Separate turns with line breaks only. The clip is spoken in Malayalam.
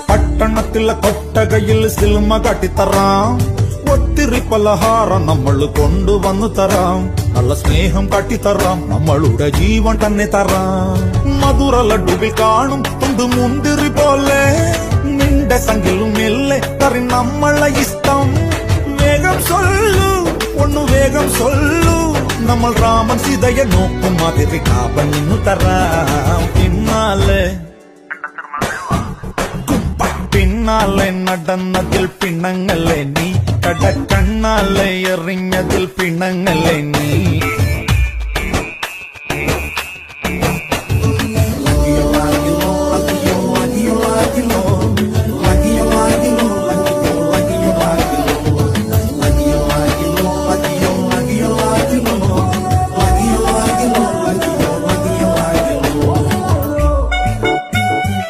പട്ടണത്തിലെ കൊട്ടകയിൽ സിൽമ കാട്ടിത്തറാം, ഒത്തിരി പലഹാരം നമ്മൾ കൊണ്ടുവന്നു തരാം, നല്ല സ്നേഹം കാട്ടിത്തറാം, നമ്മളുടെ ജീവൻ തന്നെ തരാം. മധുര ലഡുവിൽ കാണും തുണ്ട് മുന്തിരി പോലെ, നിന്റെ സംഖിലും മെല്ലെ കറി നമ്മളെ ഇഷ്ടം. വേഗം സൊല്ലു ഒന്നു വേഗം സൊല്ലു, നമ്മൾ രാമൻ സീതയെ നോക്കും മാതിരി കാപ്പൻ നിന്നു തരാം. പിന്നാലെ നടന്നതിൽ പിണങ്ങല്ലേ നീ, കടക്കണ്ണാലെ എറിഞ്ഞതിൽ പിണങ്ങല്ലേ നീ.